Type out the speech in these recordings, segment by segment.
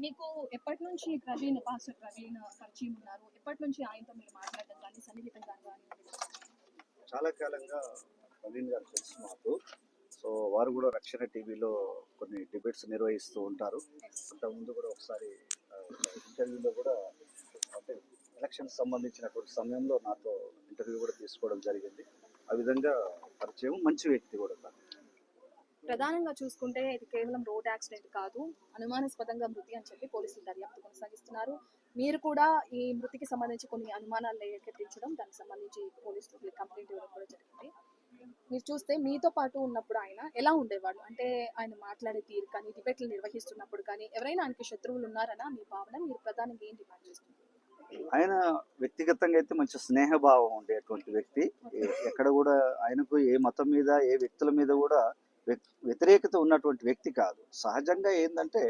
మీకు ఎప్పటి నుంచి పాస్టర్ ప్రవీణ్ పరిచయం ఉన్నారు? ఎప్పటి నుంచి ఆయనతో మీరు మాట్లాడడం కానీ, సన్నిహితంగా కానీ? చాలా కాలంగా ప్రవీణ్ గారు తెలుసు మాకు. సో వారు కూడా రక్షణ టీవీలో కొన్ని డిబేట్స్ నిర్వహిస్తూ ఉంటారు. అంతకుముందు కూడా ఒకసారి ఇంటర్వ్యూలో కూడా అంటే ఎలక్షన్ సంబంధించినటువంటి సమయంలో నాతో ఇంటర్వ్యూ కూడా తీసుకోవడం జరిగింది. ఆ విధంగా పరిచయం, మంచి వ్యక్తి కూడా తను. ప్రధానంగా చూసుకుంటే ఇది కేవలం రోడ్ యాక్సిడెంట్ కాదు, అనుమానాస్పదంగా మృతి అని చెప్పి పోలీసులు దర్యాప్తు కొనసాగిస్తున్నారు. మీరు కూడా ఈ మృతికి సంబంధించి కొన్ని అనుమానాలు రేకెత్తించడం, దానికి సంబంధించి పోలీసులు కంప్లైంట్ ఇవ్వడం కూడా జరిగింది. మీరు చూస్తే మీతో పాటు ఉన్నప్పుడు ఆయన ఎలా ఉండేవాడు? అంటే ఆయన మాట్లాడే తీరు కానీ, డిబేట్లు నిర్వహిస్తున్నప్పుడు కానీ ఎవరైనా ఆయనకి శత్రువులు ఉన్నారనా మీ భావన? మీరు ప్రధానంగా ఏం డిమాండ్ చేస్తున్నారు? ఆయన వ్యక్తిగతంగా అయితే మంచి స్నేహభావం ఉండేటువంటి వ్యక్తి. ఎక్కడ కూడా ఆయనకు ఏ మతం మీద, ఏ వ్యక్తుల మీద కూడా వ్యతిరేకత ఉన్నటువంటి వ్యక్తి కాదు. సహజంగా ఏంటంటే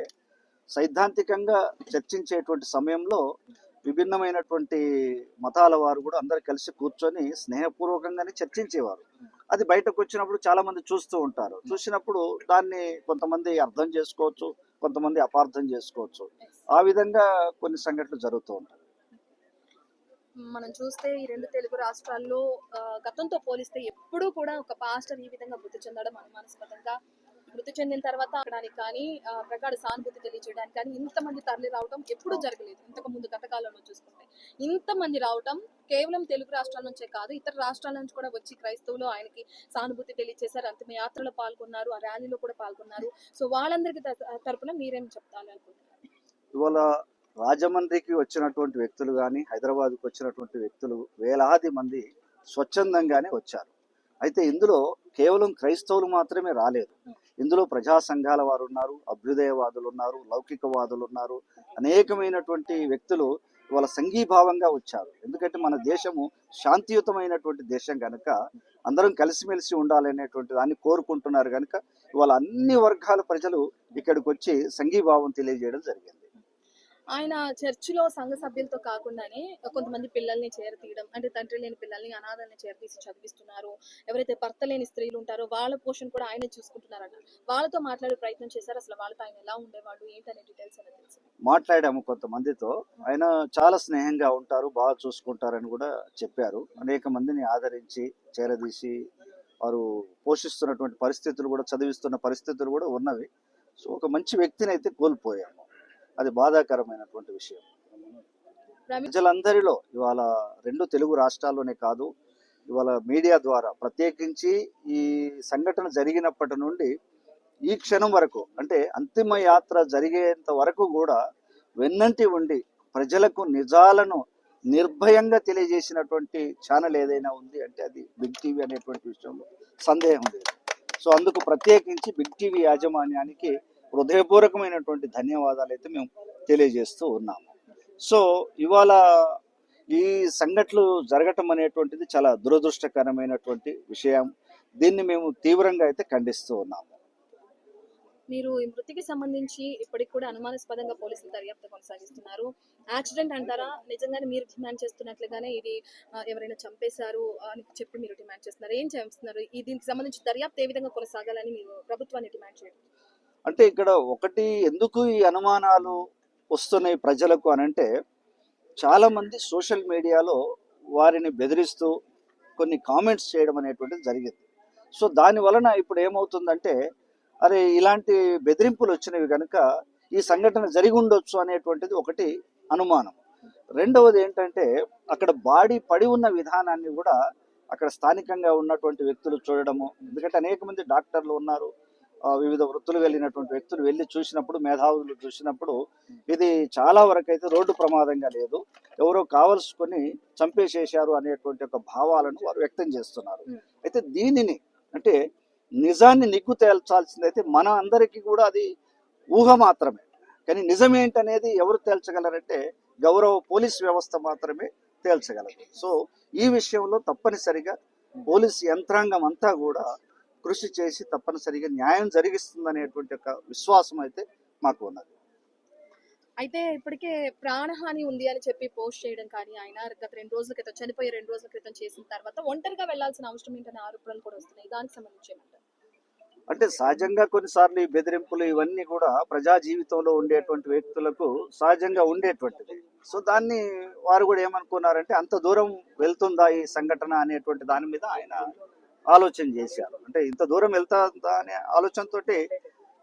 సైద్ధాంతికంగా చర్చించేటువంటి సమయంలో విభిన్నమైనటువంటి మతాల వారు కూడా అందరు కలిసి కూర్చొని స్నేహపూర్వకంగానే చర్చించేవారు. అది బయటకు వచ్చినప్పుడు చాలా మంది చూస్తూ ఉంటారు. చూసినప్పుడు దాన్ని కొంతమంది అర్థం చేసుకోవచ్చు, కొంతమంది అపార్థం చేసుకోవచ్చు. ఆ విధంగా కొన్ని సంఘటనలు జరుగుతూ ఉంటాయి. మనం చూస్తే ఈ రెండు తెలుగు రాష్ట్రాల్లో గతంతో పోలిస్తే ఎప్పుడూ కూడా ఒక పాస్టర్ ఈ విధంగా మృతి చెందడం అనుమానాస్పదంగా, మృతి చెందిన తర్వాత అక్కడానికి కానీ ప్రగాఢ సానుభూతి తెలియజేయడానికి కానీ ఇంతమంది తరలి రావడం ఎప్పుడూ జరగలేదు. ఇంతకు ముందు గతకాలంలో చూసుకుంటే ఇంతమంది రావడం కేవలం తెలుగు రాష్ట్రాల నుంచే కాదు, ఇతర రాష్ట్రాల నుంచి కూడా వచ్చి క్రైస్తవులు ఆయనకి సానుభూతి తెలియజేశారు. అంతిమ యాత్రలో పాల్గొన్నారు, ఆ ర్యాలీలో కూడా పాల్గొన్నారు. సో వాళ్ళందరికీ తరపున మీరేం చెప్తారు అనుకుంటున్నారు? ఇవాళ రాజమండ్రికి వచ్చినటువంటి వ్యక్తులు కానీ, హైదరాబాద్కి వచ్చినటువంటి వ్యక్తులు వేలాది మంది స్వచ్ఛందంగానే వచ్చారు. అయితే ఇందులో కేవలం క్రైస్తవులు మాత్రమే రాలేదు. ఇందులో ప్రజా సంఘాల వారు ఉన్నారు, అభ్యుదయవాదులు ఉన్నారు, లౌకికవాదులు ఉన్నారు. అనేకమైనటువంటి వ్యక్తులు ఇవాళ సంఘీభావంగా వచ్చారు. ఎందుకంటే మన దేశము శాంతియుతమైనటువంటి దేశం కనుక అందరం కలిసిమెలిసి ఉండాలనేటువంటి దాన్ని కోరుకుంటున్నారు కనుక ఇవాళ అన్ని వర్గాల ప్రజలు ఇక్కడికి వచ్చి సంఘీభావం తెలియజేయడం జరిగింది. ఆయన చర్చిలో సంఘ సభ్యులతో కాకుండానే కొంతమంది పిల్లల్ని చేరతీయడం, అంటే తండ్రి లేని పిల్లల్ని, అనాథల్ని చేరతీసి చదివిస్తున్నారు. ఎవరైతే భర్త లేని స్త్రీలు ఉంటారో వాళ్ళ పోషణ కూడా ఆయనే చూసుకుంటున్నారట. వాళ్ళతో మాట్లాడే ప్రయత్నం చేశారు. అసలు వాళ్ళతో ఆయన ఎలా ఉండేవాడు, ఏంటనే డీటెయిల్స్ అనేది తెలుసు. మాట్లాడాము కొంతమందితో. ఆయన చాలా స్నేహంగా ఉంటారు, బాగా చూసుకుంటారని కూడా చెప్పారు. అనేక మందిని ఆదరించి చేరదీసి వారు పోషిస్తున్నటువంటి పరిస్థితులు కూడా, చదివిస్తున్న పరిస్థితులు కూడా ఉన్నవి. సో ఒక మంచి వ్యక్తిని అయితే కోల్పోయాము. అది బాధాకరమైనటువంటి విషయం. ప్రజలందరిలో ఇవాళ రెండు తెలుగు రాష్ట్రాల్లోనే కాదు, ఇవాళ మీడియా ద్వారా ప్రత్యేకించి ఈ సంఘటన జరిగినప్పటి నుండి ఈ క్షణం వరకు, అంటే అంతిమ యాత్ర జరిగేంత వరకు కూడా వెన్నంటి ఉండి ప్రజలకు నిజాలను నిర్భయంగా తెలియజేసినటువంటి ఛానల్ ఏదైనా ఉంది అంటే అది బిగ్ టీవీ అనేటువంటి విషయంలో సందేహం లేదు. సో అందుకు ప్రత్యేకించి బిగ్ టీవీ యాజమాన్యానికి హృదయపూర్వకమైనటువంటి ధన్యవాదాలు అయితే మేము తెలియజేస్తూ ఉన్నాము. సో ఇవాళ ఈ సంఘటనలు జరగటం అనేటువంటిది చాలా దురదృష్టకరమైనటువంటి విషయం. దీన్ని మేము తీవ్రంగా అయితే ఖండిస్తూ ఉన్నాము. మీరు ఈ మృతికి సంబంధించి ఇప్పటికి కూడా అనుమానాస్పదంగా పోలీసులు దర్యాప్తు కొనసాగిస్తున్నారు. యాక్సిడెంట్ అంటారా, నిజంగానే మీరు డిమాండ్ చేస్తున్నట్లుగానే ఇది ఎవరైనా చంపేశారు అని చెప్పి మీరు డిమాండ్ చేస్తున్నారు? ఏం చేస్తున్నారు? దీనికి సంబంధించి దర్యాప్తు ఏ విధంగా కొనసాగాలని మీరు ప్రభుత్వాన్ని డిమాండ్ చేయడం? అంటే ఇక్కడ ఒకటి, ఎందుకు ఈ అనుమానాలు వస్తున్నాయి ప్రజలకు అని అంటే, చాలామంది సోషల్ మీడియాలో వారిని బెదిరిస్తూ కొన్ని కామెంట్స్ చేయడం అనేటువంటిది జరిగింది. సో దాని వలన ఇప్పుడు ఏమవుతుందంటే, అరే ఇలాంటి బెదిరింపులు వచ్చినవి కనుక ఈ సంఘటన జరిగి ఉండొచ్చు అనేటువంటిది ఒకటి అనుమానం. రెండవది ఏంటంటే, అక్కడ బాడీ పడి ఉన్న విధానాన్ని కూడా అక్కడ స్థానికంగా ఉన్నటువంటి వ్యక్తులు చూడడము. ఎందుకంటే అనేక మంది డాక్టర్లు ఉన్నారు, వివిధ వృత్తులు వెళ్ళినటువంటి వ్యక్తులు వెళ్ళి చూసినప్పుడు, మేధావులు చూసినప్పుడు ఇది చాలా వరకు అయితే రోడ్డు ప్రమాదంగా లేదు, ఎవరో కావలసుకొని చంపేసేశారు అనేటువంటి ఒక భావాలను వారు వ్యక్తం చేస్తున్నారు. అయితే దీనిని అంటే నిజాన్ని నిగ్గు తేల్చాల్సింది అయితే మన అందరికీ కూడా అది ఊహ మాత్రమే. కానీ నిజమేంటనేది ఎవరు తేల్చగలరంటే గౌరవ పోలీస్ వ్యవస్థ మాత్రమే తేల్చగలదు. సో ఈ విషయంలో తప్పనిసరిగా పోలీస్ యంత్రాంగం అంతా కూడా కృషి చేసి తప్పనిసరిగా న్యాయం జరిగిస్తుందనేటువంటి ఒక విశ్వాసం అయితే మాకు ఉన్నది. అయితే ఇప్పటికే ప్రాణహాని ఉంది అని చెప్పి పోస్ట్ చేయడం కానీ, ఆయన గత 2 రోజుల క్రితం చనిపోయే 2 రోజుల క్రితం చేసిన తర్వాత ఒంటరిగా వెళ్లాల్సిన అవసరం ఏంటనే ఆరోపణలు కూడా వస్తున్నాయి. దానికి సంబంధించి ఏమంటారు? అంటే సహజంగా కొన్నిసార్లు ఈ బెదిరింపులు ఇవన్నీ కూడా ప్రజా జీవితంలో ఉండేటువంటి వ్యక్తులకు సహజంగా ఉండేటువంటిది. సో దాన్ని వారు కూడా ఏమనుకున్నారంటే అంత దూరం వెళ్తుందా ఈ సంఘటన అనేటువంటి దాని మీద ఆయన ఆలోచన చేశారు. అంటే ఇంత దూరం వెళ్తుందా అనే ఆలోచనతోటి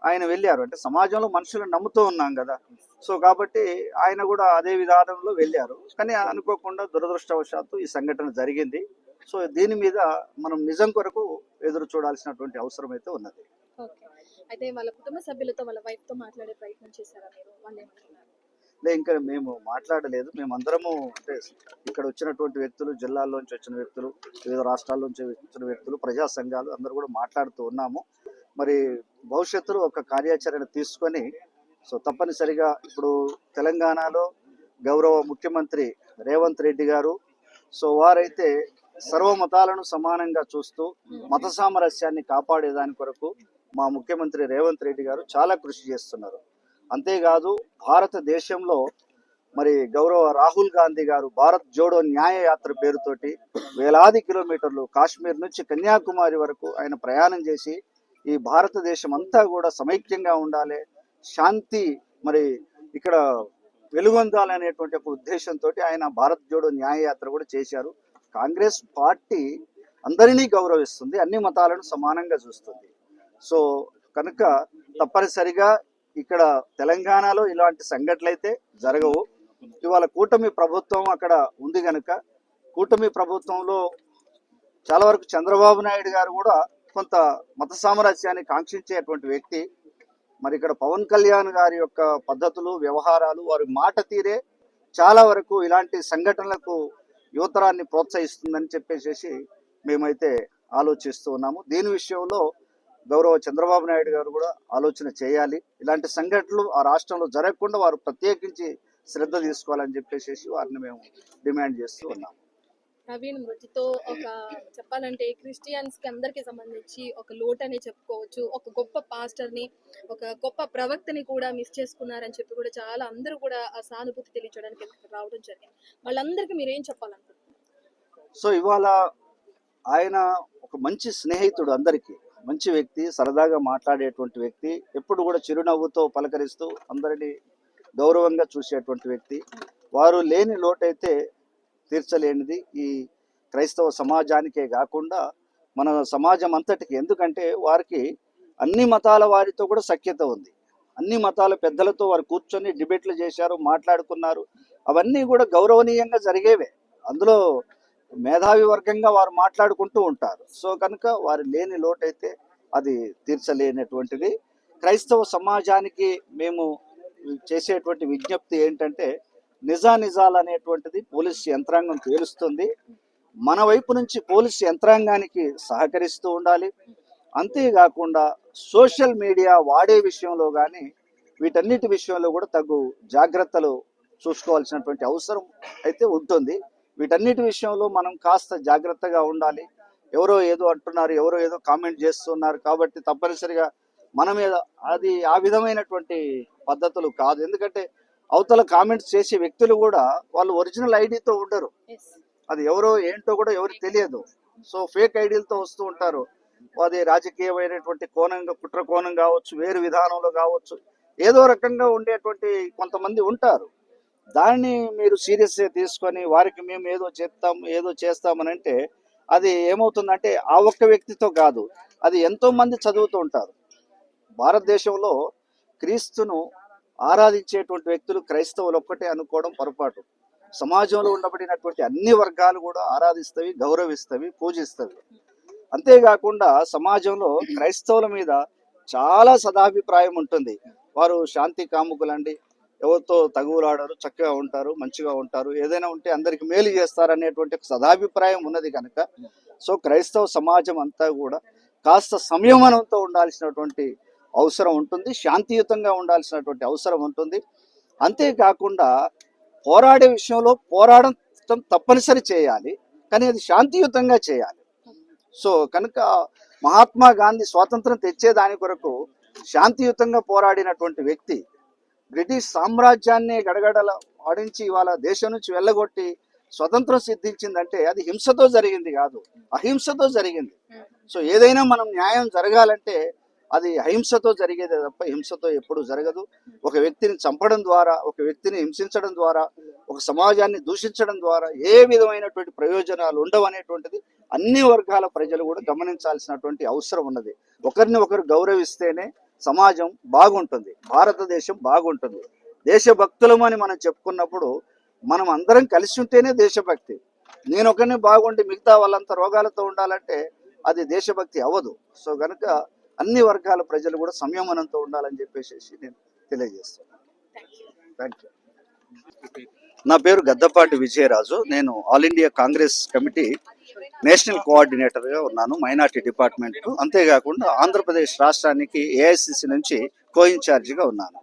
ఆయన వెళ్ళారు. అంటే సమాజంలో మనుషులను నమ్ముతూ ఉన్నాం కదా. సో కాబట్టి ఆయన కూడా అదే విధానంలో వెళ్ళారు. కానీ అనుకోకుండా దురదృష్టవశాత్తు ఈ సంఘటన జరిగింది. సో దీని మీద మనం నిజం కొరకు ఎదురు చూడాల్సినటువంటి అవసరం అయితే ఉన్నది. ఓకే. అయితే వాళ్ళ కుటుంబ సభ్యులతో, వాళ్ళ వైఫ్‌తో మాట్లాడే ప్రయత్నం చేశారా మీరు? వాళ్ళేమంటున్నారు? ఇంకా మేము మాట్లాడలేదు. మేమందరము అంటే ఇక్కడ వచ్చినటువంటి వ్యక్తులు, జిల్లాల్లోంచి వచ్చిన వ్యక్తులు, వివిధ రాష్ట్రాల్లోంచి వచ్చిన వ్యక్తులు, ప్రజా సంఘాలు అందరూ కూడా మాట్లాడుతూ ఉన్నాము. మరి భవిష్యత్తులో ఒక కార్యాచరణ తీసుకొని సో తప్పనిసరిగా ఇప్పుడు తెలంగాణలో గౌరవ ముఖ్యమంత్రి రేవంత్ రెడ్డి గారు సో వారైతే సర్వమతాలను సమానంగా చూస్తూ మత సామరస్యాన్ని కాపాడేదాని కొరకు మా ముఖ్యమంత్రి రేవంత్ రెడ్డి గారు చాలా కృషి చేస్తున్నారు. అంతేకాదు భారతదేశంలో మరి గౌరవ రాహుల్ గాంధీ గారు భారత్ జోడో న్యాయ యాత్ర పేరుతోటి వేలాది కిలోమీటర్లు కాశ్మీర్ నుంచి కన్యాకుమారి వరకు ఆయన ప్రయాణం చేసి ఈ భారతదేశం అంతా కూడా సమైక్యంగా ఉండాలి, శాంతి మరి ఇక్కడ వెలుగొందాలనేటువంటి ఒక ఉద్దేశంతో ఆయన భారత్ జోడో న్యాయ యాత్ర కూడా చేశారు. కాంగ్రెస్ పార్టీ అందరినీ గౌరవిస్తుంది, అన్ని మతాలను సమానంగా చూస్తుంది. సో కనుక తప్పనిసరిగా ఇక్కడ తెలంగాణలో ఇలాంటి సంఘటనలు అయితే జరగవు. ఇవాళ కూటమి ప్రభుత్వం అక్కడ ఉంది కనుక కూటమి ప్రభుత్వంలో చాలా వరకు చంద్రబాబు నాయుడు గారు కూడా కొంత మత సామరస్యాన్ని కాంక్షించేటువంటి వ్యక్తి. మరి ఇక్కడ పవన్ కళ్యాణ్ గారి యొక్క పద్ధతులు, వ్యవహారాలు, వారి మాట తీరే చాలా వరకు ఇలాంటి సంఘటనలకు యువతరాన్ని ప్రోత్సహిస్తుందని చెప్పేసి మేమైతే ఆలోచిస్తూ ఉన్నాము. దీని విషయంలో గౌరవ చంద్రబాబు నాయుడు గారు కూడా ఆలోచన చేయాలి. ఇలాంటి సంఘటనలు ఆ రాష్ట్రంలో జరగకుండా వారు ప్రత్యేకించి శ్రద్ధ తీసుకోవాలని చెప్పేసి వారిని మేము డిమాండ్ చేస్తూ ఉన్నాము. ప్రవీణ్ మృతితో ఒక చెప్పాలంటే క్రిస్టియన్స్ కి అందరికి సంబంధించి ఒక లోటు అనే చెప్పుకోవచ్చు. ఒక గొప్ప పాస్టర్ ని, ఒక గొప్ప ప్రవక్తని కూడా మిస్ చేసుకున్నారని చెప్పి కూడా చాలా అందరూ కూడా ఆ సానుభూతి తెలియజేయడానికి రావడం జరిగింది. వాళ్ళందరికీ మీరు ఏం చెప్పాలనుకుంటున్నారు? సో ఇవాళ ఆయన ఒక మంచి స్నేహితుడు, అందరికీ మంచి వ్యక్తి, సరదాగా మాట్లాడేటువంటి వ్యక్తి, ఎప్పుడు కూడా చిరునవ్వుతో పలకరిస్తూ అందరినీ గౌరవంగా చూసేటువంటి వ్యక్తి. వారు లేని లోటైతే తీర్చలేనిది ఈ క్రైస్తవ సమాజానికే కాకుండా మన సమాజం అంతటికి. ఎందుకంటే వారికి అన్ని మతాల వారితో కూడా సఖ్యత ఉంది. అన్ని మతాల పెద్దలతో వారు కూర్చొని డిబేట్లు చేశారు, మాట్లాడుకున్నారు. అవన్నీ కూడా గౌరవనీయంగా జరిగేవే. అందులో మేధావి వర్గంగా వారు మాట్లాడుకుంటూ ఉంటారు. సో కనుక వారి లేని లోటైతే అది తీర్చలేనటువంటిది. క్రైస్తవ సమాజానికి మేము చేసేటువంటి విజ్ఞప్తి ఏంటంటే నిజానిజాలు అనేటువంటిది పోలీస్ యంత్రాంగం తేలుస్తుంది. మన వైపు నుంచి పోలీస్ యంత్రాంగానికి సహకరిస్తూ ఉండాలి. అంతేకాకుండా సోషల్ మీడియా వాడే విషయంలో కానీ వీటన్నిటి విషయంలో కూడా తగు జాగ్రత్తలు చూసుకోవాల్సినటువంటి అవసరం అయితే ఉంటుంది. వీటన్నిటి విషయంలో మనం కాస్త జాగ్రత్తగా ఉండాలి. ఎవరో ఏదో అంటున్నారు, ఎవరో ఏదో కామెంట్ చేస్తున్నారు కాబట్టి తప్పనిసరిగా మన మీద అది ఆ విధమైనటువంటి పద్ధతులు కాదు. ఎందుకంటే అవతల కామెంట్స్ చేసే వ్యక్తులు కూడా వాళ్ళు ఒరిజినల్ ఐడితో ఉండరు. అది ఎవరో ఏంటో కూడా ఎవరికి తెలియదు. సో ఫేక్ ఐడీలతో వస్తూ ఉంటారు. అది రాజకీయమైనటువంటి కోణంగా, కుట్ర కోణం కావచ్చు, వేరు విధానంలో కావచ్చు, ఏదో రకంగా ఉండేటువంటి కొంతమంది ఉంటారు. దాన్ని మీరు సీరియస్గా తీసుకొని వారికి మేము ఏదో చెప్తాం, ఏదో చేస్తామని అంటే అది ఏమవుతుందంటే ఆ ఒక్క వ్యక్తితో కాదు, అది ఎంతో మంది చదువుతూ ఉంటారు. భారతదేశంలో క్రీస్తును ఆరాధించేటువంటి వ్యక్తులు క్రైస్తవులు ఒక్కటే అనుకోవడం పొరపాటు. సమాజంలో ఉండబడినటువంటి అన్ని వర్గాలు కూడా ఆరాధిస్తవి, గౌరవిస్తవి, పూజిస్తవి. అంతేకాకుండా సమాజంలో క్రైస్తవుల మీద చాలా సదాభిప్రాయం ఉంటుంది. వారు శాంతి కాముకులండి, ఎవరితో తగువులాడరు, చక్కగా ఉంటారు, మంచిగా ఉంటారు, ఏదైనా ఉంటే అందరికి మేలు చేస్తారు అనేటువంటి సదాభిప్రాయం ఉన్నది కనుక సో క్రైస్తవ సమాజం అంతా కూడా కాస్త సంయమనంతో ఉండాల్సినటువంటి అవసరం ఉంటుంది, శాంతియుతంగా ఉండాల్సినటువంటి అవసరం ఉంటుంది. అంతేకాకుండా పోరాడే విషయంలో పోరాడటం తప్పనిసరి చేయాలి, కానీ అది శాంతియుతంగా చేయాలి. సో కనుక మహాత్మా గాంధీ స్వాతంత్రం తెచ్చేదాని కొరకు శాంతియుతంగా పోరాడినటువంటి వ్యక్తి. బ్రిటిష్ సామ్రాజ్యాన్ని గడగడల ఆడించి ఇవాళ దేశం నుంచి వెళ్ళగొట్టి స్వతంత్రం సిద్ధించిందంటే అది హింసతో జరిగింది కాదు, అహింసతో జరిగింది. సో ఏదైనా మనం న్యాయం జరగాలంటే అది అహింసతో జరిగేదే తప్ప హింసతో ఎప్పుడు జరగదు. ఒక వ్యక్తిని చంపడం ద్వారా, ఒక వ్యక్తిని హింసించడం ద్వారా, ఒక సమాజాన్ని దూషించడం ద్వారా ఏ విధమైనటువంటి ప్రయోజనాలు ఉండవనేటువంటిది అన్ని వర్గాల ప్రజలు కూడా గమనించాల్సినటువంటి అవసరం ఉన్నది. ఒకరిని ఒకరు గౌరవిస్తేనే సమాజం బాగుంటుంది, భారతదేశం బాగుంటుంది. దేశభక్తులమని మనం చెప్పుకున్నప్పుడు మనం అందరం కలిసి ఉంటేనే దేశభక్తి. నేను ఒకరిని బాగుండి మిగతా వాళ్ళంతా రోగాలతో ఉండాలంటే అది దేశభక్తి అవ్వదు. సో గనుక అన్ని వర్గాల ప్రజలు కూడా సంయమనంతో ఉండాలని చెప్పేసి నేను తెలియజేస్తున్నాను. Thank you. నా పేరు గద్దపాటి విజయరాజు. నేను all India Congress committee national కోఆర్డినేటర్గా ఉన్నాను మైనార్టీ డిపార్ట్మెంట్. అంతేకాకుండా ఆంధ్రప్రదేశ్ రాష్ట్రానికి ఏఐసిసి నుంచి కో ఇన్ఛార్జిగా ఉన్నాను.